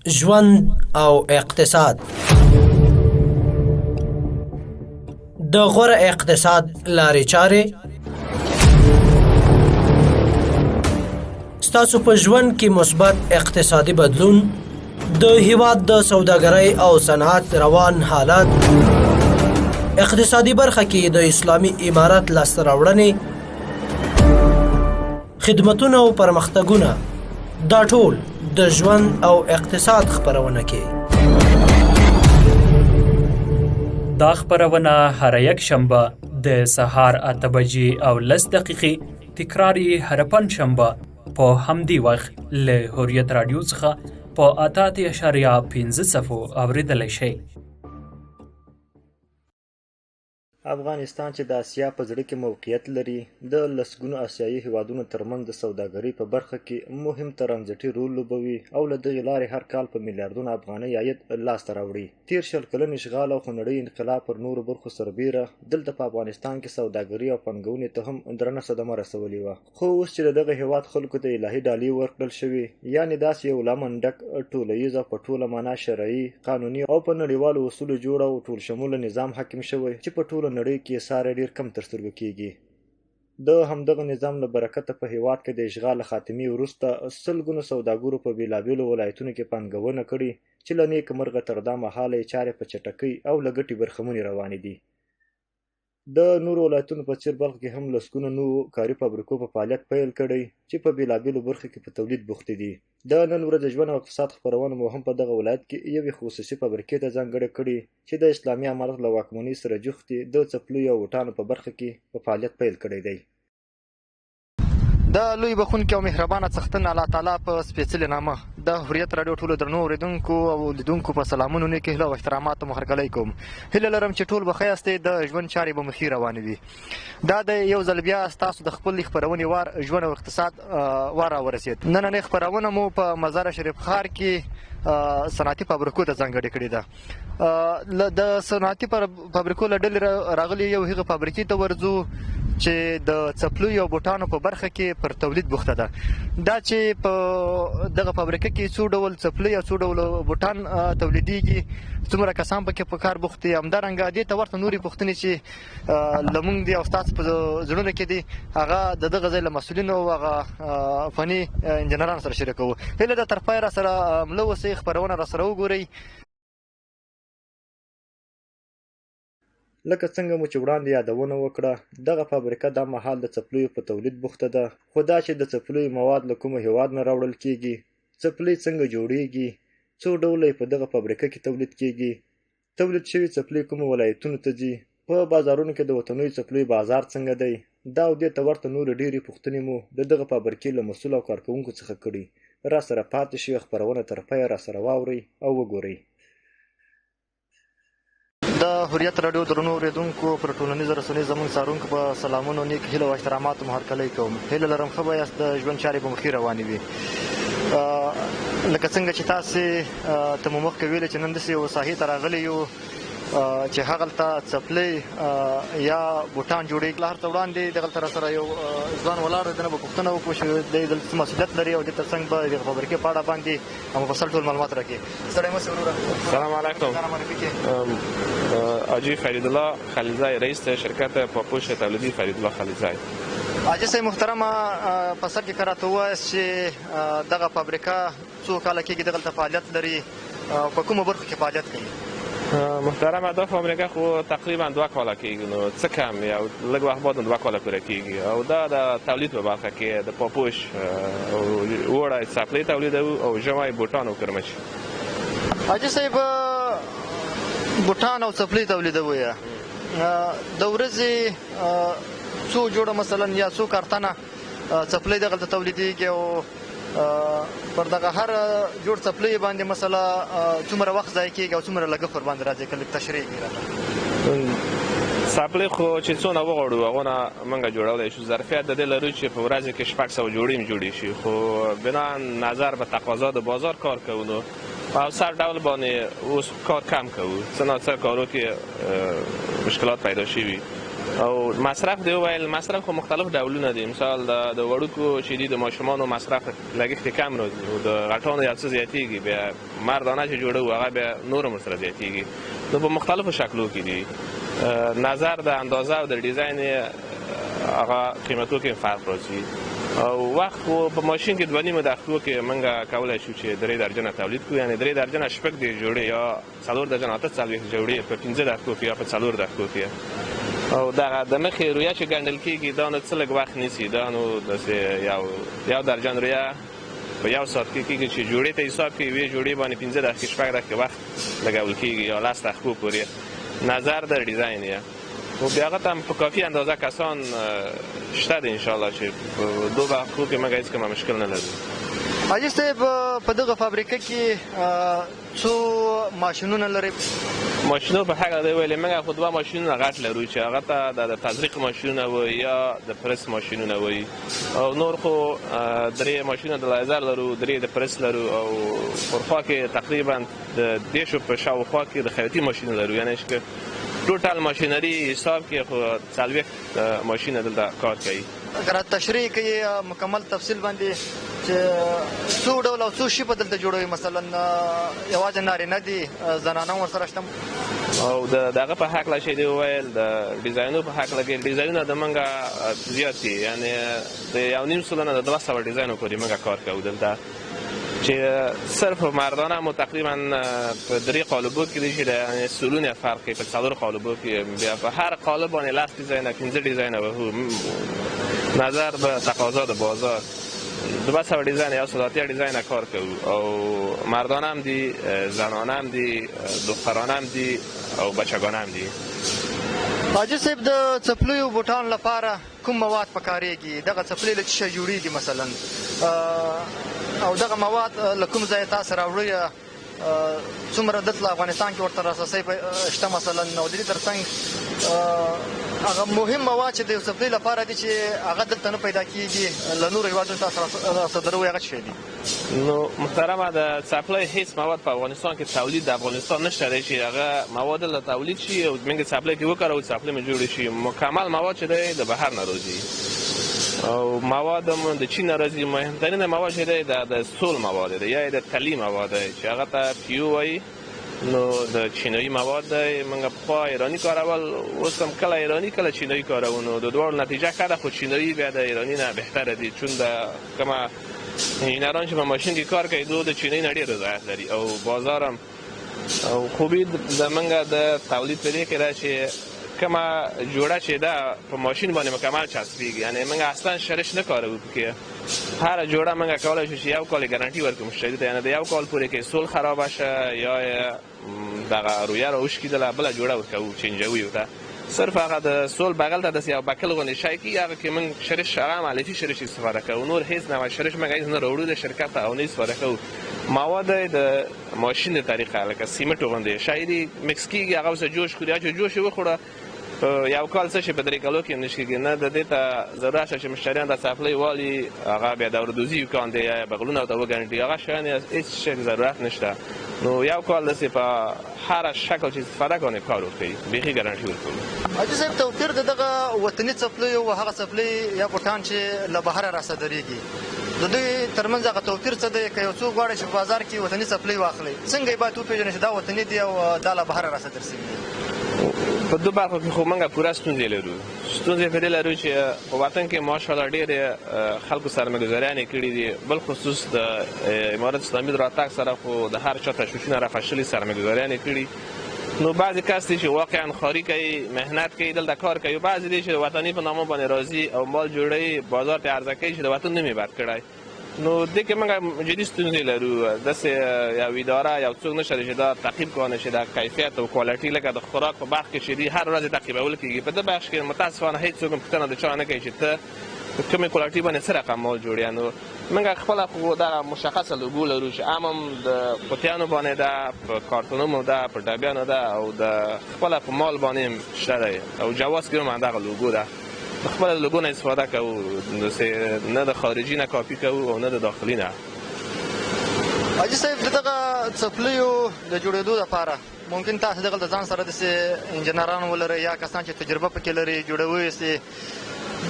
ژوند او اقتصاد. د غوره اقتصاد لارې چارې ستاسو په ژوند کې مثبت اقتصادي بدلون، د هیواد د سوداګرۍ او صنعت روان حالات، اقتصادي برخه کې د اسلامي امارت لاسته راوړنې، خدمتونه او پرمختګونه، دا ټول د ژوند او اقتصاد خبرونه کې. دا خبرونه هر یک شنبه د سهار 8 بجې او 10 دقیقې، تکرار یې هر پنجشنبه په همدې وخت له حریت رادیو څخه په 8.15 اوریدلی شئ. افغانستان چې د آسیا په زړه کې موقعیت لري، د لسګونو آسیایي هیوادونو ترمنځ د سوداګرۍ په برخه کې مهم ترانزیټي رول لوبوي او له دغې لارې هر کال په میلیارډونو افغانۍ عاید لاسته راوړي. تیر شل کلن اشغال او خونړی انقلاب پر نورو برخو سربیره دلته په افغانستان کې سوداګرۍ او پانګونې ته هم درنه صدمه رسولې وه. خو اوس چې دغه هیواد خلکو ته الهي ډالۍ ورکړل شوې، یعنې داسې یو لمن ډک ټولیز او په ټوله معنا شرعي، قانوني او په نړیوالو اصولو جوړ او ټول شموله نظام حاکم شوی چې په ټوله نړۍ کې ساره ډیر کم ترسترګو کیږي. د همدغه نظام له برکته په هیواد کې د اشغال خاتمې وروسته سلګونو سوداګرو په بیلابیلو ولایتونو کې پانګونه کړې چې له نیکه مرغه تر دا مهاله یې چارې په چټکۍ او له ګټې برخمنې روانې دي. د نورو ولایتونو په څیر بلخ کې هم لسګونه نوو کاري فابریکو په فعالیت پیل کړی چې په بیلابیلو برخو کې په تولید بوختې دي. د نن ورځ ژوند او اقتصاد خبرونه مو هم په دغه ولایت کې یوې خصوصي فابریکې ته ځانګړې کړي چې د اسلامي امارت له واکمنۍ سره جوختې د څپلیو او بوټانو په برخه کې په فعالیت پیل کړی دی. د لوی بخونکي او مهربانه څښتن الله تعالی په سپېڅلې نامه د حریت راډیو ټولو درنو اورېدونکو او لیدونکو په سلامونو نیکې هیله او احترامات مو هرکلی کوم. هیله لرم چې ټول به ښه یاستئ، د ژوند چارې به مخې روانې وي. دا د یو ځل بیا ستاسو د خپلې خپرونې وار ژوند او اقتصاد وار راورسېد. نننۍ خپرونه مو په مزار شریف ښار کې صنعتي فابریکو ته ځانګړې کړې ده. د صنعتي فابریکو له ډلې راغلي یو هغې فابریکې ته ورځو چې د څپلیو او بوټانو په برخه کې پر تولید بوخته ده. دا چې په دغه فابریکه کې څو ډول څپلۍ او څو ډول بوټان تولیدیږي، څومره کسان پکې په کار بوخت دي، همدارنګه دې ته ورته نورې پوښتنې چې لمونږ دي او ستاسو په زړونو کې دي، هغه د دغه ځای له مسؤلینو او هغه فني انجینرانو سره شریکوو. هیله ده تر پای را سره مله اوسئ، خپرونه را سره وګورئ. لکه څنګه مو چې وړاندې یادونه وکړه، دغه فابریکه دا مهال د څپلیو په تولید بوخته ده. خو دا چې د څپلیو مواد له کومه هیواد نه راوړل کیږي، څپلۍ څنګه جوړیږي، څو ډوله په دغه فابریکه کې تولید کیږي، تولید شوي څپلۍ کومو ولایتونو ته ځي، په بازارونو کې د وطنیو څپلیو بازار څنګه دی، دا او دې ته ورته نورې ډېرې پوښتنې مو د دغه فابریکې له مسؤل او کارکوونکو څخه کړي. را سره پاتې شئ، خپرونه تر پایه را سره واورئ او وګورئ. د حریت راډیو درنو اورېدونکو پر ټولنیزو رسنیو زموږ څارونکو په سلامونو، نیک هیله او احتراماتو مو هرکلی کوم. هیله لرم ښه به یاست، د ژوند چارې به مخې روانې وي. لکه څنګه چې تاسې ته مو مخکې ویلې چې نن داسې یو ساحې ته راغلي یو چې هغلته څپلۍ یا بوټان جوړېږي. هلته وړاندې دغلته را سره یو ځوان ولاړ دی، دنه به پوښتنه وکړو چې دی دلته څه مسؤلیت لري او دې ته څنګه به د فابریکې په اړه باندې مفصل ټول معلومات راکړي. ستړی مه شئ وروره. سلام علیکم. حاجی فریدالله خلیلزای، رئیس شرکت پاپوش تولیدی فریدالله خلیلزای. حاجي صاحب محترمه، په سر کې که راته ووایاست چې دغه فابریکه څو کاله کېږي دغلته فعالیت لري او په کومو برخو کې فعالیت کوي؟ محترمه، دا فابریکه خو تقریبا 2 کاله کېږي، نو څه کم یو لږ وخت بعد 2 کاله پوره کېږي او دا د تولید په برخه کې د پاپوش وړی څپلۍ تولیدوو او ژمی بوټان او کرمچ. حاجي صاحب، بوټان او څپلۍ تولیدوئ، د ورځې څو جوړه مثلا یا څو کارتنه څپلۍ دغلته تولیدیږي او پر دغه هر جوړ څپلۍ باندې مثلا څومره وخت ضایع کېږي او څومره لګښت ورباندې راځي؟ که لږ تشریح کړي راته. څپلۍ خو چې څونه وغواړو هغونه موږ جوړولی شو. ظرفیت د دې لرو چې په ورځ کې 600 جوړې هم جوړې شي، خو بنا نظر به تقاضا د بازار کار کوو نو په سر ډول باندې اوس کار کم کوو. څه ناڅه کارو کې مشکلات پیدا شوي او مصرف دی ویل مصرف خو مختلف ډولونه دي. مثال د وړوکو شیدې د ماشومانو مصرف لګښت کم راځي او د غټانو یو څه زیاتېږي. بیا مردانه چې جوړو هغه بیا نور هم ورسره زیاتېږي. نو په مختلفو شکلو کې دي. نظر د اندازه او د ډیزاین هغه قیمتو کې فرق راځي. او وخت خو په ماشین کې 2.5 دقیقو کې موږ کولی شو چې 3 درجنه تولید کړو. یعنی 3 درجنه شپږ دی جوړې یا 4 درجنه 8 جوړې په 15 دقیقو کې یا په 4 دقیقو کې. او دغه د مخې رویه چې ګڼل کېږي دا نو څه لږ وخت نیسي. دا نو داسې یو درجن رویه په 1 ساعت کې کېږي چې جوړې ته حساب کې یوې جوړې باندې 15 دقیقې 6 دقیقې وخت لګول کېږي یا 10 دقیقو پورې. نظر د ډیزاین یې خو بیا هغه ته هم په کافي اندازه کسان شته دي انشاءالله چې په 2 دقیقو کې موږ هېڅ کومه مشکل نه لرو. حاجي صاحب په دغه فابریکه کې څو ماشینونه لرئ؟ ماشینو په هغه دی ویلې موږ خو 2 ماشینونه غټ لرو چې هغه ته د تزریق ماشینونه وایي یا د پرس ماشینونه وایي. او نور خو 3 ماشینونه د لیزر لرو، 3 د پرس لرو او پرخوا کې تقریبا د 10 په شاوخوا کې د خیاطي ماشین لرو. یعنی چې ټوټل ماشینري حساب کې خو 40 ماشین دلته کار کوي. اگر تشریح کوي مکمل تفصیل باندې چې څو ډول او څو شي په دلته جوړوي؟ مثلا یوازې نارینه دي زنانه ورسره شته؟ او دغه په حق لا شي دی ویل د ډیزاینو په حق لګي ډیزاینونه د منګه زیات دي. یعنی د 1.5 سلنه د 200 ډیزاینو پورې منګه کار کوو دلته چې صرف مردانه مو تقریبا په 3 قالبو کې دي چې یعنی سلونه فرق کوي. په 4 قالبو کې بیا په هر قالب باندې 10 ډیزاین 15 ډیزاین او نظر به تقاضا د بازار 200 ډیزاین یا 130 ډیزاین کار کوو. او مردانه هم دي، زنانه هم دي، دخترانه هم دي او بچگانه هم دي. حاجي صاحب د څپلیو بوټانو لپاره کوم مواد پکارېږي؟ دغه څپلۍ له څه شي جوړېږي مثلا؟ او دغه مواد له کوم ځایه تاسو راوړئ؟ څومره دلته افغانستان کې ورته راساسۍ شته مثلا؟ او د دې ترڅنګ هغه مهم مواد چې د څپلۍ لپاره دي چې هغه دلته نه پیدا کېږي له نورو هېوادونو تاسو صادروئ هغه څه شی دي؟ نو محترمه د څپلۍ هیڅ مواد په افغانستان کې تولید د افغانستان نشته دی چې هغه مواد له تولید شي او موږ څپلۍ کې وکاروو څپلۍ مو جوړ شي. مکمل مواد چې دی د بهر نه راځي او مواد هم د چین راځي. مهمترین مواد چې دی د سول مواد دی یا د تلی مواد دی چې هغه ته پیو وایي. نو د چینایي مواد دی موږ پخوا ایراني کارول، اوس هم کله ایراني کله چینایي کاروو. نو د دواړو نتیجه ښه ده خو چینایي بیا د ایراني نه بهتره دي چون د کومه انجینران چې په ماشین کې کار کوي د چینایي نه ډېر رضایت لري او بازار هم. او خوبي زموږ د تولید په دې کې ده چې کومه جوړه چې ده په ماشین باندې مکمل چسبیږي. یعنی موږ اصلا شرش نه کاروو کې هر جوړه موږ کولی شو چې 1 کال ګارانټي ورکړو مشتری ته. یعنی د 1 کال پورې کې سول خراب شه یا دغه رویه را وشکېدله بله جوړه ورکوو چینجوي ورته. صرف هغه د سول بغل ته داسې یو بکل غوندې شی کېږي هغه کې موږ شرش هغه هم الفي شرش استفاده کوو. نور هېڅ نوع شرش موږ هېڅ نه راوړو د شرکت او نه استفاده کوو. مواد د ماشین د طریقه لکه سیمنټ غوندې شی دي مکس کېږي هغه اوسه جوش کړي چې جوش یې وخوړه یو کال څه شي په 3 کالو کې نه شي کېږي. نه د دې ته ضرورت شته چې مشتریان د څپلۍ والي هغه بیا دوردوزي وکړي د یا بغلونه ورته وګنډي هغه شیان هېڅ شی ضرورت نشته. نو یو کال داسې په هر شکل چې استفاده کوي کار ورکوي بیخي ګارانټي ورکوي. حاجي صاحب توپیر د دغه وطني څپلیو او هغه څپلۍ یا بوټان چې له بهره راصادرېږي د دوی ترمنځ هغه توپیر څه دی؟ که یو څوک غواړي چې په بازار کې وطني څپلۍ واخلي څنګه یې باید وپېژني چې دا وطني دي او دا له بهره راصادر شوي دي؟ په 2 برخو کې خو موږ پوره ستونزې لرو. ستونزې په دې لرو چې په وطن کې ماشاءالله ډېرې خلکو سرمایه‌ګذاریانې کړي دي. بالخصوص د امارت اسلامي د راتګ سره خو د هر چا تشویشونه رافشلي سرمایه‌ګذاریانې کړي. نو بعضې کس دي چې واقعا خواري کوي محنت کوي دلته کار کوي. بعضې دي چې د وطني په نامه باندې راځي او مال جوړوي بازار ته عرضه کوي چې د وطن نوم یې بد کړی. نو دې کې موږ جدي ستونزې لرو. داسې یو اداره یو څوک نشته چې دا تعقیب کوي چې د کیفیت او کوالټي لکه د خوراک په برخ کې چې دي هر ورځ تعقیبول کېږي. په دې بخش کې متاسفانه هېڅ څوک پوښتنه د چا نه کوي چې ته په کومې کوالټي باندې څه رقم مال جوړې. نو موږ خپله خو دغه مشخصه لوګو لرو چې هم د قوطیانو باندې ده، په کارتونونو ده، په ډبیانو ده او د خپله په مال باندې هم شته دی او جواز کې هم همدغه لوګو ده. د خپله لوګو نه استفاده کوو نه د خارجي نه کاپي کوو او نه د داخلي نه. حاجي صاحب د دغه څپلیو د جوړېدو لپاره ممکن تاسو دغلته ځان سره داسې انجینران ولرئ یا کسان چې تجربه پکې لري جوړوي سي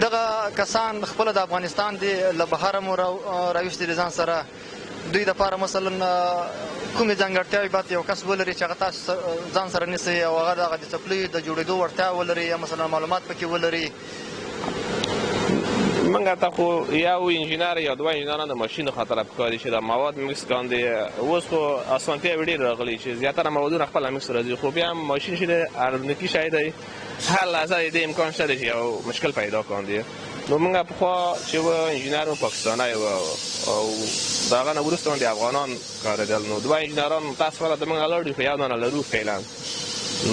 دغه کسان خپله د افغانستان دی له بهره مو راویستي دي ځان سره دوی دپاره مثلا کومې ځانګړتیاوې باید یو کس ولري چې هغه تاسو ځان سره نیسئ او هغه د هغه د څپلیو د جوړېدو وړتیا ولري یا مثلا معلومات پکې ولري. منګه ته خو یو انجینر یا دوه انجینران د ماشین خاطر پکاري چې د مواد میکس کاندي اوس خو اسانتیا ډېر راغلي چې زیاتره موادونه خپل میکس راځي خو بیا هم ماشین چې ارزنکي شی دی هر لحظه د امکان شته چې یو مشکل پیدا کاندي. نو منګه پخوا چې و انجینر و پاکستانی و او د هغه نه وروسته باندې افغانان کارېدل. نو دوه انجینران متاسفانه د موږ لرو خو یو دانه لرو فعلا.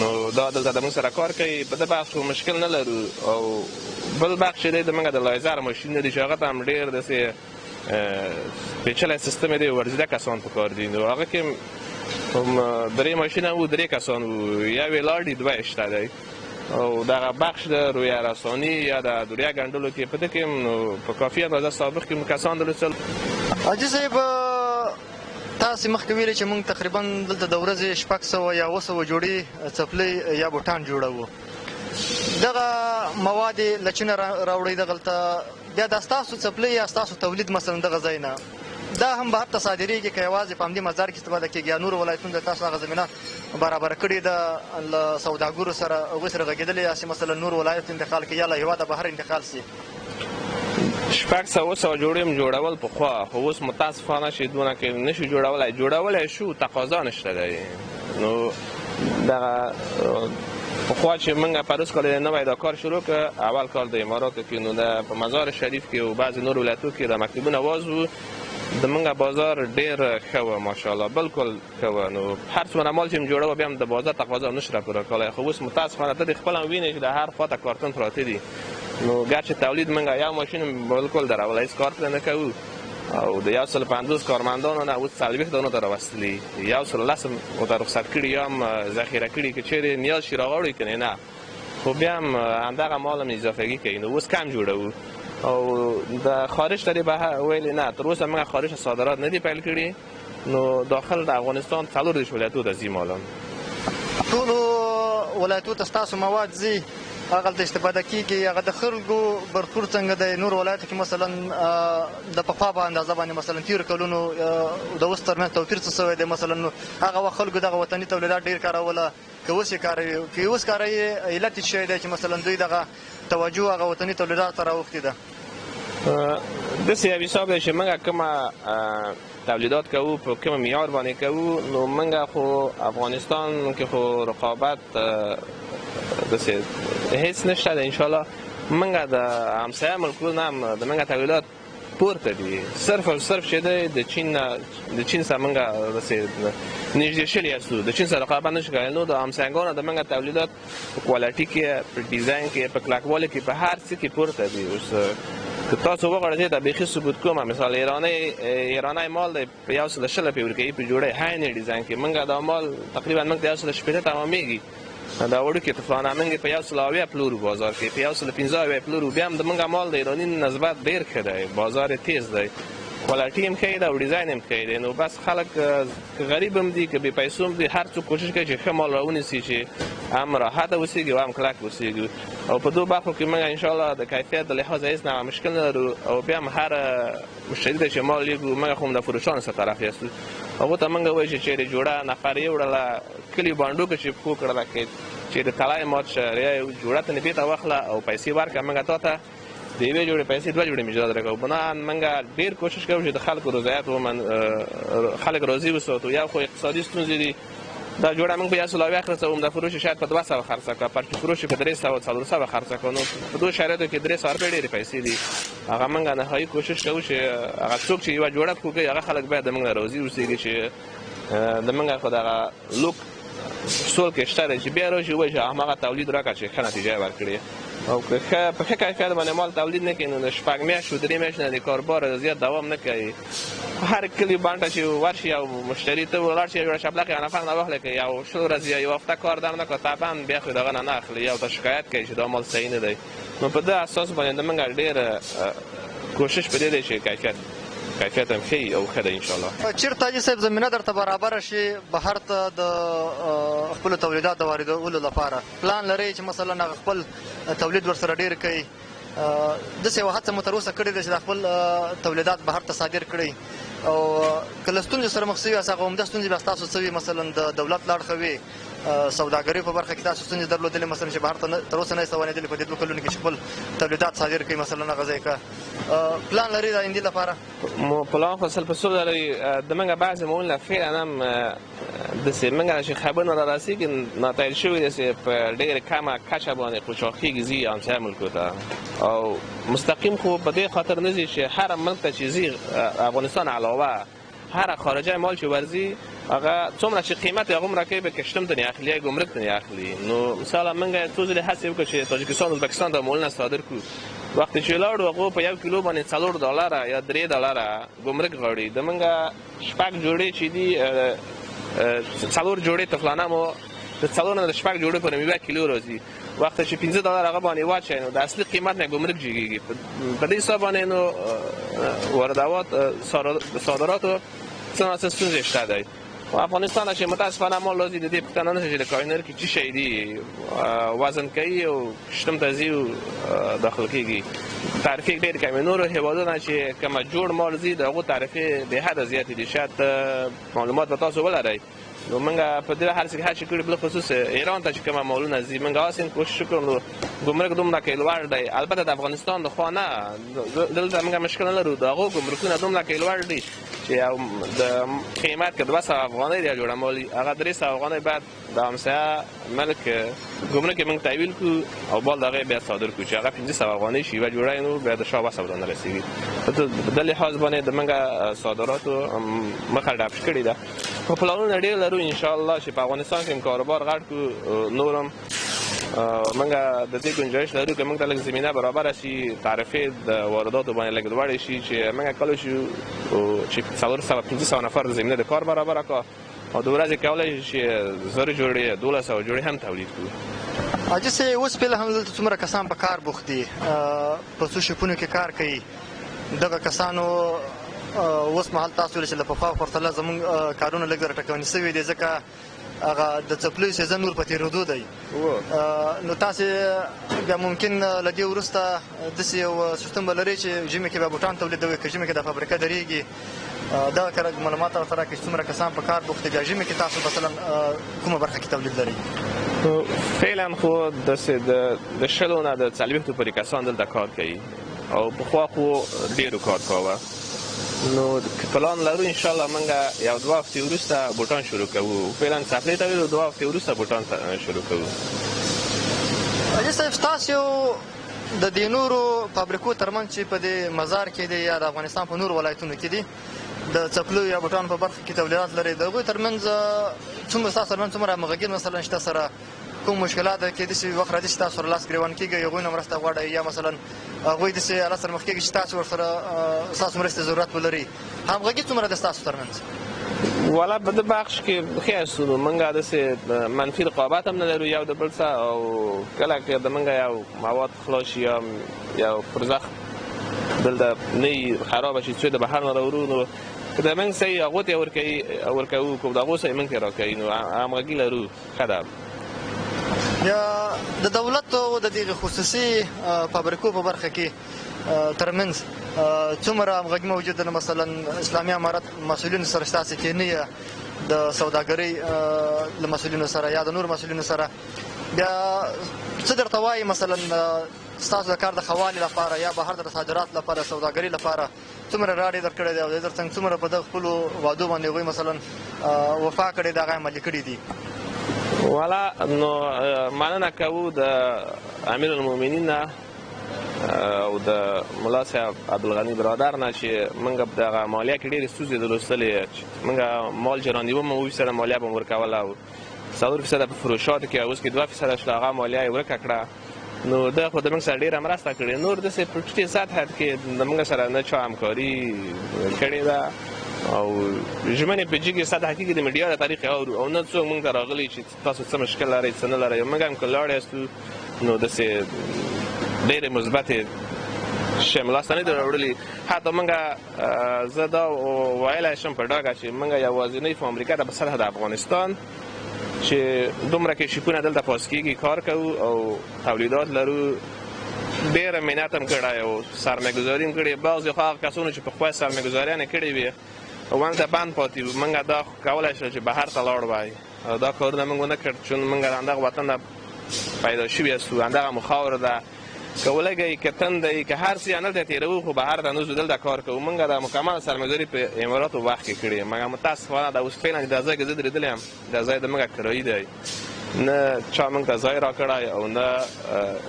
نو دا دلته د موږ سره کار کوي په دې بحث خو مشکل نه لرو. او بل بخش دی د موږ د لایزر ماشین دی چې هغه ته هم ډېر داسې پیچلی سیستم دی ورزیده کسان په کار دي. نو هغه کې درې ماشین هم و درې کسان و یو یې لاړ دي دوه یې شته دی او دغه بخش د رویه رساني یا د دوریه ګنډلو کې په دې کې نو په کافي اندازه سابق کې کسان درلودل. حاجي صاحب تاسې مخکې ویلې چې موږ تقریبا دلته د ورځې 600 یا 700 جوړې څپلۍ یا بوټان جوړوو. دغه مواد یې له چینه راوړئ دغلته بیا دا ستاسو څپلۍ یا ستاسو تولید مثلا دغه ځای نه دا هم بهر ته صادرېږي که یوازې په همدې مزار کې استفاده کېږي یا نورو ولایتونو د تاسو هغه زمینه برابره کړې ده له سوداګرو سره هغوی سره غږېدلې یاستې مثلا نور ولایت انتقال کړي یا له هېواده بهر انتقال سي؟ 600 جوړې هم جوړول پخوا خو اوس متاسفانه چې دونه کې نشو جوړولی شو تقاضا نشته دی. نو دغه پخوا چې موږ پروس کال نوی دا کار شروع کړ اول کال د اماراتو کې نو په مزار شریف کې او بعضې نور ولایتو کې د مکتبونه واز وو د موږ بازار ډېر ښه وه ماشاءالله بالکل ښه وه. نو هر څومره مال چې م جوړوه بیا هم د بازار تقاضا نشو راپوره کولی. خو اوس متاسفانه ته د خپل هم وینې چې د هر خوا ته کارتون پراته دي. نو ګرچې تولید موږ یو ماشین بالکل درولی هېڅ کار پرې نه کوو او د 150 کارمندانو نه اوس 40 دانو ته راوستلي 110 ورته رخصت کړي یا هم ذخیره کړي که چیرې نیاز شي راغواړي که نه خو بیا هم همدغه مال هم اضافهګي کوي. نو اوس کم جوړوو او د خارج ته ویلې نه تر اوسه موږ خارج صادرات نه دي پیل کړي. نو داخل د افغانستان 4 ولایتو ته ځي مال هم ټولو ولایتو ته ستاسو مواد ځي هغلته استفاده کېږي. هغه د خلکو برخور څنګه دی نور ولایتو کې مثلا د پخوا په اندازه باندې مثلا تېرو کلونو د اوس ترمنځ توپیر څه شوی دی مثلا هغه وخت خلکو دغه وطني تولیدات ډېر کاروله که اوس یې کاروي که اوس کاروي علت یې څه شی دی چې مثلا دوی دغه توجه هغه وطني تولیداتو ته راوښتې ده؟ داسې یو حساب دی چې موږ کومه تولیدات کوو په کومه معیار باندې کوو. نو موږ خو افغانستان کې خو رقابت داسې هیڅ نشته دی. انشاءالله موږ د همسایه ملکونو هم د موږ تولیدات پورته دي. صرف او صرف چې دی د چین سره موږ داسې نږدې شوي یاستو د چین سره رقابت نشو کولی. نو د همسایګانو د موږ تولیدات په کوالټي کې په ډیزاین کې په کلکوالي کې په هر څه کې پورته دي. اوس که تاسو وغواړئ د بیخي ثبوت کوم مثال ایرانی مال دی په 120 پیورکوي په جوړی هاینې ډیزاین کې موږ دا مال تقریبا موږ د 180 تمامېږي دا وړوکې طوفانه موږ په 180 پلورو بازار کې په 115 پلورو بیا هم د موږ مال د ایراني نسبت ډېر ښه دی بازار تیز دی کوالټي هم ښه دی او ډیزاین هم ښه دی. نو بس خلک که غریب هم دي که بې پیسو هم دي هر څوک کوشش کوي چې ښه مال راونیسي چې هم راحته اوسېږي او هم کلک اوسېږي. او په دو برخو کې موږ انشاءالله د کیفیت د لحاظه هېڅ نه مشکل نه لرو. او بیا هم هر مشتري دی چې مال لیږو موږ خو هم د فروشانو سره طرف یاستو هغو ته موږ وایو چې چېرې جوړه نفر یې وړله کلي بانډو کې چې پښو کړله که چېرې تلی مات شه یا جوړه ته نې بېرته واخله او پیسې ورکړه موږ تا ته د یوې جوړې پیسې 2 جوړې مجاز راکوو. بناهن موږ ډېر کوشش کوو چې د خلکو رضایت خلک راضي وساتو. یو خو اقتصادي ستونزې دي دا جوړه موږ په 100 خرڅوو د فروش شاید په 200 خرڅه کړه پرچې فروش په 300 400 خرڅه کړه. نو په دوه شرایطو کې 300 روپۍ ډېرې پیسې دي. هغه موږ نهایي کوشش کوو چې هغه څوک چې یوه جوړه پکو کوي هغه خلک باید د موږ نه راضي اوسېږي چې د موږ خو دغه لوک سول کې شته دی چې بیا راشي ووایي چې هماغه تولید راکړه چې ښه نتیجه یې ورکړې. او که په ښه کیفیت باندې مال تولید نه کړي نو د 6 میاشتو 3 میاشتې نه د کاروبار زیات دوام نه کوي. هر کلي بانډ ته چې ورشي او مشتري ته ولاړ شي یوه شبلقه یو نفر نه واخلي که یو 100 ورځې یا یو هفته کار در نه کړه طبعا بیا خو دغه نه اخلي یا ورته شکایت کوي چې دا مال صحیح نه دی. نو په دې اساس باندې موږ ډېر کوشش په دې دی چې کیفیت کیفیت هم ښه او ښه ده انشاءالله. چېرته حاجي صاحب زمینه درته برابره شي بهر ته د خپلو تولیداتو د واردولو لپاره پلان لرئ چې مثلا هغه خپل تولید ورسره ډېر کوي، داسې یوه هڅه مو تر اوسه کړې ده چې د خپل تولیدات بهر ته صادر کړئ؟ او که له ستونزې سره مخ شوي یاست هغه عمده ستونزې بیا ستاسو څه وي؟ مثلا د دولت له اړخه وي، سوداګرۍ په برخه کې تاسو ستونزې درلودلې مثلا چې بهر ته تر اوسه نه یې ستوانېدلې په دې 2 کلونو کې چې خپل تولیدات صادر کړئ مثلا هغه ځای که پلان لرئ د آیندې لپاره؟ مو پلان خو اصل په څو لري د موږ بعضې مولونه فعلا هم داسې موږ چې خبرونه را رسېږي ناتایل شوي داسې په ډېرې کمه کچه باندې خوشاخېږي ځي همسایه ملکو ته، او مستقیم خو په دې خاطر نه ځي چې هر ملک ته چې ځي افغانستان علاوه هر خارجه مال چې ورځي هغه څومره چې قیمت یې هغومره کوي به کشتم ته نه اخلي یا ګمرک ته نه اخلي. نو مثلا موږ څو ځلې هڅې وکړو چې تاجکستان ازبکستان ته مالونه صادر کړو، وقتی چې لاړو هغو په 1 کیلو باندې $4 یا $3 ګمرک غواړي، د موږ 6 جوړې چې دي 4 جوړې تفلانه مو د 4 نه د 6 جوړې پورې 1 کیلو راځي، وقتی چې $15 هغه باندې واچوي نو د اصلي قیمت نه ګمرک جوړېږي. په دې حساب باندې نو واردات صادراتو څه نه څه ستونزې شته دی. افغانستان چې متاسفانه ما لازم د دې پوښتنه نه چې د کاینر کې څه شی دي وزن کوي او شتم ته ځي او داخل کېږي، تعرفې ډېر کمې. نورو هېوادونه چې کومه جوړ مال ځي د هغو تعرفې بې حده زیاتې دي، شاید معلومات به تاسو ولرئ. نو موږ په دې هر څه کې هڅې کړې، بالخصوص ایران ته چې کومه مالونه ځي موږ هسې کوشش وکړو نو ګمرک دومره کې لوړ دی. البته د افغانستان د خوا نه، دلته موږ مشکل نه لرو، د هغو ګمرکونه دومره کې لوړ دي چې د قیمت که 200 افغانۍ دی جوړه مال هغه 300 افغانۍ بعد د همسایه ملک ګمرک یې موږ تحویل کړو او بال د هغې بیا صادر کړو چې هغه 1500 افغانۍ شي یوه جوړه یې نو بیا د شا 200 ته نه رسېږي. په دې لحاظ باندې د موږ صادراتو مخه ډپ کړې ده. په پلانونه ډېر لرو انشاءالله چې په افغانستان کې کاروبار غټ کړو. نورم موږ د دې گنجایش لرو که موږ ته لږ زمینه برابره شي، تعرفې د وارداتو باندې لږ لوړې شي چې موږ کولی شو چې 400-500 نفر د زمینه د کار برابره کړو او د ورځې کولی شي 1000 جوړې 1200 جوړې هم تولید کړو. حاجي صاحب اوس فعلا هم دلته څومره کسان په کار بوخت دي، په څو شپونو کې کار کوي؟ دغه کسانو اوس مهال تاسو ویل چې له پخوا پرتله زموږ کارونه لږ راټکني شوي دي ځکه هغه د څپلیو سیزن نور په تېرېدو دی. نو تاسې بیا ممکن له دې وروسته داسې یو سیستم به لرئ چې ژمي کې بیا بوټان تولیدوي، که ژمي کې د فابریکه درېږي دغه معلومات راته راکړئ چې څومره کسان په کار بوخت دي، بیا ژمي کې تاسو مثلا کومه برخه کې تولید لرئ؟ فعلا خو داسې د 20 نه د 40 پورې کسان دلته کار کوي او پخوا خو ډېرو کار کاوه. نو پلان لرو انشاءالله موږ یو 2 هفتې وروسته بوټان شروع کوو. فعلا څپلۍ ته ویلو 2 هفتې وروسته بوټان شروع کوو. حاجي صاحب ستاسو د دې نورو فابریکو ترمنځ چې په دې مزار کې دی یا د افغانستان په نورو ولایتونو کې دي د څپلیو یا بوټانو په برخه کې تولیدات لري، د هغوی ترمنځ څومره ستاسو ترمنځ څومره همغږي مثلا شته سره؟ کوم مشکلات کې داسې وخت راځي چې تاسو سره لاس ګرېوان کېږئ هغوی نه مرسته غواړئ یا مثلا هغوی داسې حالت سره مخ کېږي چې تاسو ورسره ستاسو مرستې ضرورت ولري؟ همغږي څومره ده ستاسو ترمنځ؟ والا په دې بخش کې ښه یاستو. موږ داسې منفي رقابت هم نه لرو یو د بل سره، او کله که د موږ یو مواد خلاص شي یا یو پرزخ دلته نه خرابه شي څه د بهر نه راوړو نو که د موږ صحیح هغو ته ورکوو که د هغو صحیح موږ ته راکوي نو همغږي لرو ښه ده. یا د دولت او د دغه خصوصي فابریکو په برخه کې ترمنځ څومره همغږي موجود ده؟ مثلا اسلامي امارت مسؤلینو سره ستاسې کې نه یې د سوداګرۍ له مسؤلینو سره یا د نور مسؤلینو سره بیا څه درته وایي مثلا ستاسو د کار د ښه والي لپاره یا بهر د صادرات لپاره سوداګرۍ لپاره څومره راډې درکړی دی او د ترڅنګ څومره په دغه خپلو وعدو باندې هغوی مثلا وفا کړې ده هغه عملي کړي دي؟ والا نو مننه کوو د امیر المؤمنین او د ملا صاحب عبدالغني برادر نه چې موږ دغه مالیه کې ډېرې ستونزې درلودلې. موږ مال جراندیوه مو 20% مالیه به مو ورکوله او 4% په فروشاتو کې اوس کې 2% شله هغه مالیه یې ورکه کړه. نو ده خو د موږ سره ډېره مرسته کړې. نور داسې په ټیټې سطحه کې د موږ سره نه چا همکاري کړې ده او ژمنې په جګې سطحه کې د میډیا له طریقې اورو او نه څوک موږ ته راغلی چې تاسو څه مشکل لرئ څه نه لرئ. موږ هم که لاړ یاستو نو داسې ډېرې مثبتې شم لاسته نه دي راوړلي حتی موږ زه دا ویلی شم په ډاګه چې موږ یوازینۍ په امریکا د په سطح د افغانستان چې دومره کشفونه دلته پاس کېږي کار کوو او تولیدات لرو ډېره محنت هم کړی او سرمایه‌ګذاري هم کړې بعضې خو هغه کسانو چې پخوا سرمایه‌ګذاریانې کړې وې او هلته بند پاتې وو موږ دا کولی شول چې بهر ته لاړ وای او دا کارونه موږ ونه کړ چون موږ د همدغه وطن نه پیدا شوي یاستو همدغه مو خاوره ده که ولږی که تنده یي که هر څه یې هلته تېروو خو بهر ته نه ځو دلته کار کوو موږ د مکمله سرمایه‌ګذاري په اماراتو وخت کې کړې مګر متاسفانه دا اوس فعلا دا ځای کې زه درېدلی یم دا ځای د موږ کرایي دی نه چا موږ ته ځای راکړی او نه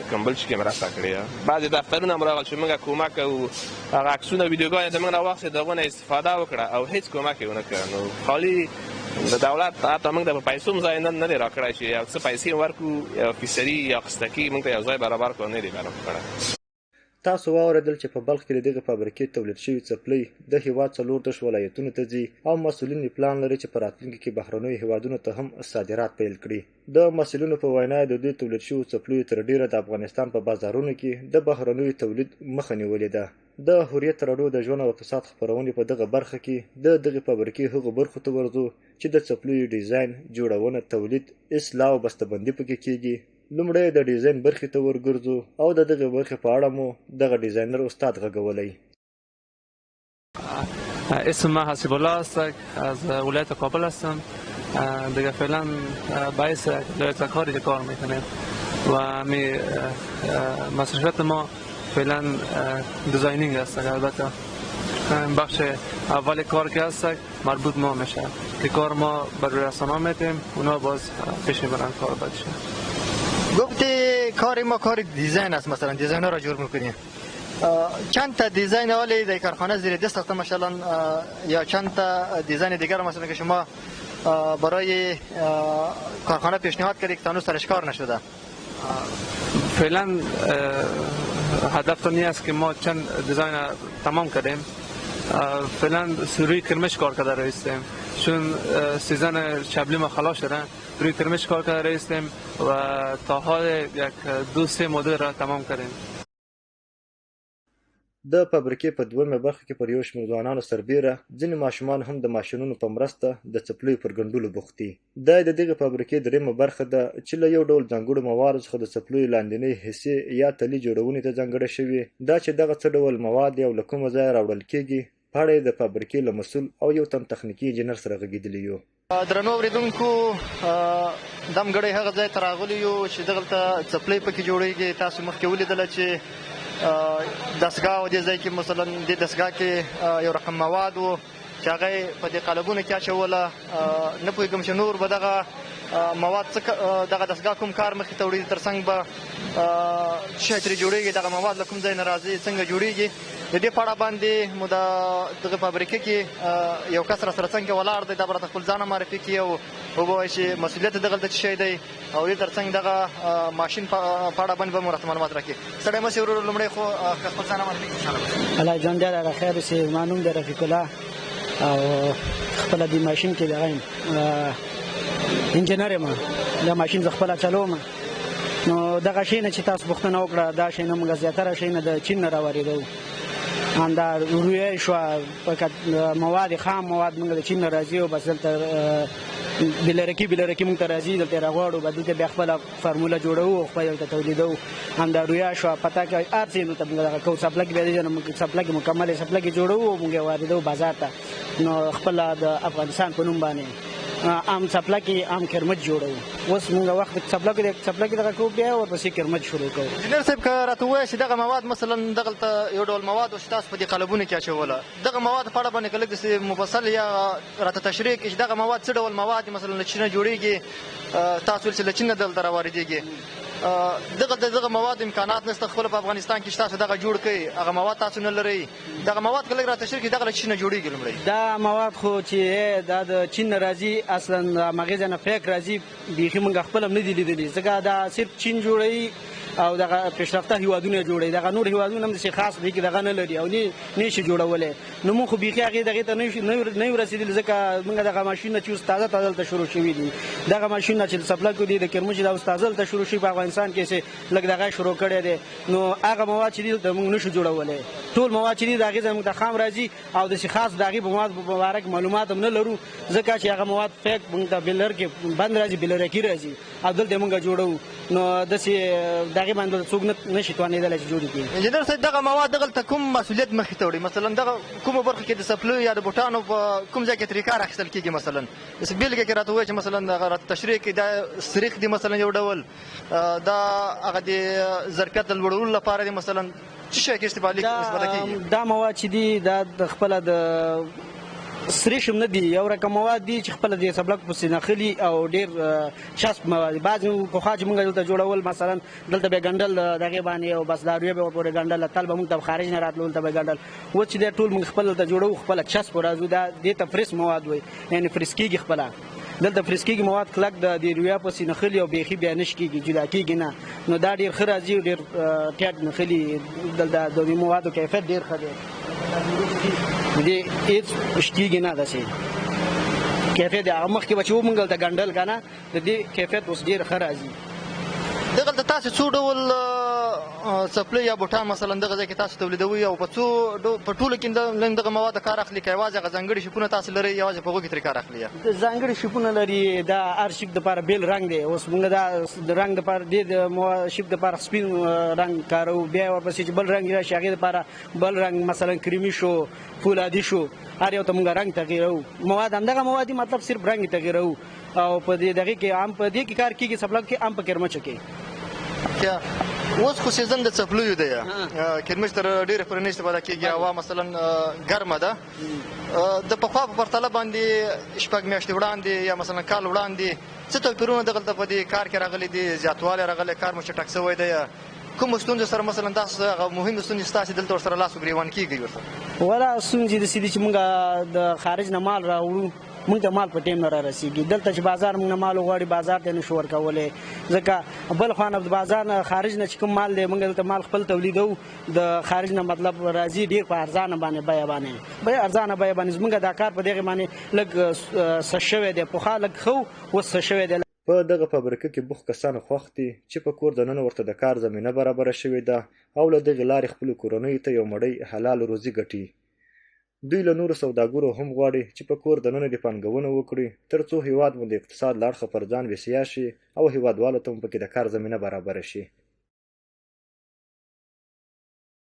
کوم بل شي کې مرسته کړې بعضې دفترونه هم راغل چې موږ کومک کوو هغه عکسونه ویډیوګانې د موږ نه واخیستې د هغو نه استفاده وکړه او هېڅ کومک یې ونه کړه نو خالي د دولت حتی موږ ته په پیسو هم ځای نه دی راکړی چې یو څه پیسې هم ورکړو یو فیصدي یا اخیسته کېږي موږ ته یو ځای برابر کړو نه دی برابر کړی تاسو واورېدل چې په بلخ کې د دغې فابریکې تولید شوي څپلۍ د هېواد 14 ولایتونو ته ځي او مسؤلین یې پلان لري چې په راتلونکي کې بهرنیو هېوادونو ته هم صادرات پیل کړي د مسؤلینو په وینا د دوی تولید شویو څپلیو تر ډېره د افغانستان په بازارونو کې د بهرنیو تولید مخه نیولې ده د هوریت راډیو د ژوند او اقتصاد خپرونې په دغه برخه کې د دغې فابریکې هغو برخو ته ورځو چې د څپلیو ډیزاین جوړونه تولید اصلاح او بسته‌بندي پکې کېږي لومړی د ډیزاین برخې ته ورګرځو او د دغې برخې په اړه مو دغه ډیزاینر استاد غږولی اسم من حسیب الله است از ولایت کابل هستم دیگه فعلا باعث ولایت کاری کار میکنیم و می مصرفیت ما فعلا دیزاینینگ است البته بخش اول کار که هست مربوط ما میشه که کار ما بر روی رسانه میتیم اونا باز پیش میبرن کار بدشه گفتی کار ما کار دیزاین است مثلا دیزاین را جور میکنیم چند تا دیزاین اولی در کارخانه زیر دست هست مثلا یا چند تا دیزاین دیگر مثلا که شما برای کارخانه پیشنهاد کردید که هنوز سرش کار نشده فعلا هدف تو نیست که ما چند دیزاین تمام کردیم فعلا روی کرمش کار کرده رایستیم چون سیزن شبلی ما خلاص شده روی کرمش کار کرده رایستیم و تا حال یک 2-3 مدل را تمام کردیم د فابریکې په دویمه برخه کې پر یو شمېر ځوانانو سربیره ځینې ماشومان هم د ماشینونو په مرسته د څپلیو پر ګنډلو بوخت دي دا د دغې فابریکې دریمه برخه ده چې له یو ډول ځانګړو موادو څخه د څپلیو لاندنۍ حصې یا تلي جوړونې ته ځانګړې شوي دا چې دغه څه ډول مواد یو له کومه ځایه راوړل کېږي په اړه یې د فابریکې له مسؤل او یو تن تخنیکي انجینر سره غږېدلي یو درنو اورېدونکو دمګړی هغه ځای ته راغلي یو چې دغلته څپلۍ پکې جوړېږي تاسو مخکې ولیدله چې دستګاه و دې ځای کې مثلا دې دستګاه کې یو رقم مواد و چې هغه یې په دې قالبونو کې اچوله نه پوهېږم چې نور به دغه مواد څه دغه دستګاه کوم کار مخې ته وړي تر څنګ به څه شی ترې جوړېږي دغه مواد له کوم ځای نه راځي څنګه جوړېږي د دې په اړه باندې مو د دغه فابریکې کې یو کس را سره څنګه ولاړ دی دا به راته خپل ځان معرفي کړي او ووایي چې مسؤلیت دغلته څه شی دی او دې تر څنګ دغه ماشین په اړه باندې به مو راته معلومات راکړي سړی مسې ورور لومړی خو خپل ځان معرفي کړي الله جان دې را خیر سي ما نوم دی رفیق الله او خپل دې ماشین کې دغه انجینر یم دا ماشین خپل چلوم نو دغه شی نه چې تاسو پوښتنه وکړه دا شی نه موږ زیاتره شی نه د چین نه راوړېدو دا روی شو فقط مواد خام مواد موږ د چین نه راځي او بس دلته بلرکی موږ ته راځي دلته راغواړو به دلته بیا خپله فارموله جوړوو او خپل دلته تولیدوو همدا رویا شوه پته که هر څه نو ته موږ دغه کوو څپلکې بیا دې نه موږ څپلکې مکملې څپلکې جوړوو او موږ یې واردوو بازار ته نو خپله د افغانستان په نوم باندې عام څپلکې عام کرمچ جوړوو اوس موږ وخت څپلکې دغه کوو بیا ورپسې کرمچ شروع کوو انجینر صاحب که راته ووایه چې دغه مواد مثلا دغلته یو ډول مواد و چې تاسو په دې قالبونو کې اچوله دغه مواد په اړه باندې که لږ داسې مفصل یا راته تشریح کړي چې دغه مواد څه ډول مواد دي مثلا له چینه جوړېږي تاسو ویل چې له چین نه دلته راواردېږي دغه مواد امکانات نشته خپل په افغانستان کې تاسو دغه جوړ کړئ هغه مواد تاسو نه لرئ دغه مواد که لږ راته تشریح کړي دغه له چین نه جوړېږي لومړی دا مواد خو چې دا د چین نه راځي اصلا د هماغې ځای نه فیک راځي بیخي موږ خپل هم نه دي لیدلي ځکه دا صرف چین جوړوي او دغه پیشرفته هیوادونه جوړي دغه نور هیوادونه هم چې خاص دي کې دغه نه لري او نه شي جوړولای نو موږ خو بيخي هغه دغه ته نه ورسېدل ځکه موږ دغه ماشين چې استاد ته شروع شوی دي دغه ماشين چې سپلای کو دي د کرموش د استاد ته شروع شي په افغانستان کې چې لګ دغه شروع کړي دي نو هغه مواد چې دي موږ نشو جوړولای ټول مواد چې دي دغه زموږ د خام راځي او د خاص دغه مواد مبارک معلومات هم نه لرو ځکه چې هغه مواد فیک موږ د بلر کې بند راځي بلر کې راځي او دلته موږ جوړو نو د سي دغه باندې څوک نشي توانیدل چې جوړ کړي انجنیر صاحب دغه مواد دغه کوم مسولیت مخې ته وړي مثلا دغه کومه برخه کې د سپلای یا د بوټانو په کوم ځای کې طریقه راخیستل کیږي مثلا اس بیل کې راته وایي چې مثلا دغه تشریح کې د سریخ دی مثلا یو ډول دا هغه د ظرفیت لوړولو لپاره دی مثلا څه شي کې استفاده کیږي دا مواد چې دي د خپل د سریشم نه دي یو رقم مواد دي چې خپل د سبلک په سینخلي او ډیر چسپ مواد بعض په خاج مونږ دلته جوړول مثلا دلته به ګندل دغه باندې او بس داروی به پورې ګندل تل به مونږ ته خارج نه راتلول ته به ګندل و چې د ټول مونږ خپل ته جوړو خپل چسپ راځو دا د ته فریس مواد وي یعنی فریسکیږي خپل دلته فریسکیږي مواد کلک د رویا په سینخلي او بیخي بیانش کیږي جدا کیږي نه نو دا ډیر خرازي ډیر ټیټ نخلي دلته د موادو کیفیت ډیر ښه دی دې هیڅ شتیږي نه داسې کیفیت هغه مخکې به چې ومونږ دلته ګنډل که نه د دې کیفیت اوس ډېر ښه راځي دغلته تاسې څو ډول څپلۍ یا بوټان مثلا دغه ځای کې تاسو تولیدوئ او په ټولو کې دغه مواد کار اخلي که یوازې هغه ځانګړي شیپونه تاسو لرئ یوازې په هغو کې ترې کار اخلي ځانګړي شیپونه لري دا هر شیپ دپاره بیل رنګ دی اوس موږ دا د رنګ دپاره د شیپ دپاره سپین رنګ کاروو بیا ورپسې چې بل رنګ راشي هغې دپاره بل رنګ مثلا کریمي شو فولادي شو هر یو ته موږ رنګ تغیروو مواد همدغه مواد دي مطلب صرف رنګ یې تغیروو او په دغې کې عام په دې کې کار کېږي سپلک کې عام په کرمچه کې اوس خو سیزن د څپلیو دی کرمچ تر ډېرې پورې نه استفاده کېږي هوا مثلا ګرمه ده د پخوا په پرتله باندې شپږ میاشتې وړاندې یا مثلا کال وړاندې څه توپیرونه دغلته په دې کار کې راغلي دي زیاتوالی راغلی کار مو چټک شوی دی کومو ستونزو سره مثلا داسې هغه مهمې ستونزې ستاسې دلته ورسره لاس وګرېوان کېږي ورسره ولا ستونزې داسې دي چې موږ د خارج نه مال راوړو موږ ته مال په ټیم نه را رسېږي دلته چې بازار موږ نه مال وغواړي بازار ته نشو ورکولی ځکه بل خوا نه د بازار نه خارج نه چې کوم مال دی موږ دلته مال خپل تولیدوو د خارج نه مطلب راځي ډېر په ارزانه باندې بیه باندې ارزانه بیه باندې زموږ دا کار په دغې باندې لږ څه شوی دی پخوا لږ ښه اوس څه شوی دی په دغه فابریکه کې بوخت کسان خوښ دي چې په کور دننه ورته د کار زمینه برابره شوې ده او له دغې لارې خپلو کورنیو ته یو مړۍ حلال روزي ګټي دوی له نورو سوداګرو هم غواړي چې په کور دننه دې پانګونه وکړي تر څو هیواد مو د اقتصاد له اړخه پر ځان بسیا شي او هیوادوالو ته هم پکې د کار زمینه برابره شي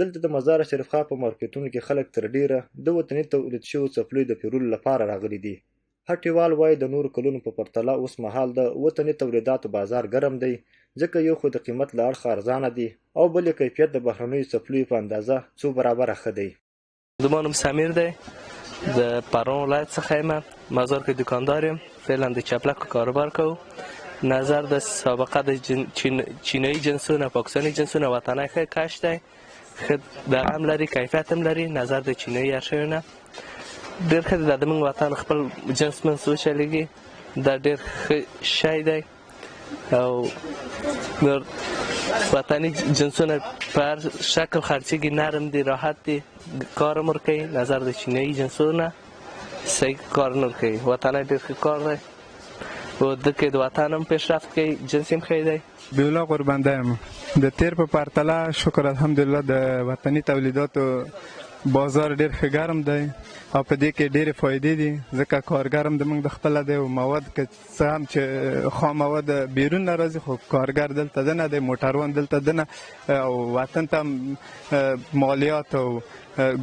دلته د مزار شریف خان په مارکیټونو کې خلک تر ډیره د وطني تولید شویو څپلیو د پیرلو لپاره راغلي دي هټیوال وایي د نورو کلونو په پرتله اوس مهال د وطني تولیداتو بازار ګرم دی ځکه یو خو د قیمت له اړخه ارزانه دي او بل یې کیفیت د بهرنیو څپلیو په اندازه څو برابره ښه دی زما نوم سمیر دی د پروان ولایت څخه یم مزار کې دکاندار یم فعلا د چپلکو کاروبار کوو نظر د سابقه د چینایي جنسونه پاکستاني جنسونه وطنی ښه کش دی ښه دغه هم لري کیفیت هم لري نظر د چینایي ارشیونه ډېر ښه دی دا د موږ وطن خپل جنس من وچلېږي دا ډېر ښه شی دی او وطني جنسونه په هر شکل خرڅېږي نرم دي راحت دي کار هم ورکوي نظر د چینایي جنسونه صحیح کار نه ورکوي وطنی ډېر ښه کار دی او دلته د وطن هم پیشرفت کوي جنس هم ښه دی بیولا قربانده یم د تیر په پرتله شکر الحمدلله د وطني تولیداتو بازار ډېر ښه ګرم دی او په دې کې ډېرې فایدې دي ځکه کارګر هم زموږ د خپله دی او مواد که څه هم چې خام مواد بیرون نه راځي خو کارګر دلته دنه دی موټروان دلته دنه او وطن ته مالیات او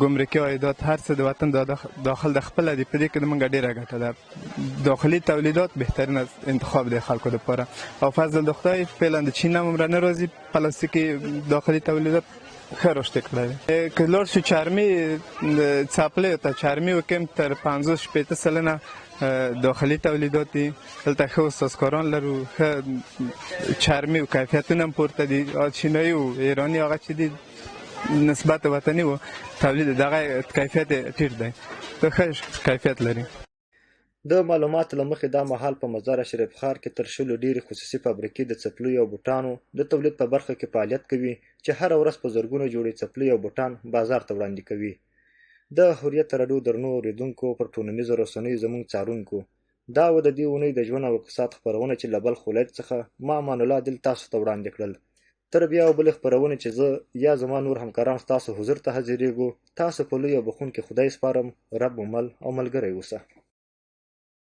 ګمرکي عایدات هر څه د وطن داخل د خپله دي په دې کې د موږ ډېره ګټه ده داخلي تولیدات بهترین انتخاب دی خلکو دپاره او فضل د خدای فعلا د چین هم عمره نه راځي پلاستیکي داخلي تولیدات ښه رشد کړی دی که لاړ شو چرمي څپلیو ته چرمي وکړم تر 50-60 سلنه داخلي تولیدات دي دلته ښه استازکاران لرو ښه چرمي و کیفیتونه هم پورته دي چینایي و ایراني هغه چې دي نسبت وطني و تولید دغه کیفیت ټیټ دی ښه کیفیت لري د معلوماتو له مخې دا مهال په مزار شریف ښار کې تر 100 ډېرې خصوصي فابریکې د څپلیو او بوټانو د تولید په برخه کې فعالیت کوي چې هره ورځ په زرګونو جوړې څپلۍ او بوټان بازار ته وړاندې کوي. د هوریت راډیو درنو اورېدونکو پر ټولنیزو رسنیو زموږ څارونکو، دا و د دې اونۍ د ژوند او اقتصاد خپرونه چې له بلخ ولایت څخه ما امان الله دل تاسو ته وړاندې کړل. تر بیا او بلې خپرونې چې زه یا زما نور همکاران ستاسو حضور ته حاضرېږو، تاسو په لوی او بخښونکي خدای سپارم. رب مو مل او ملګری اوسه.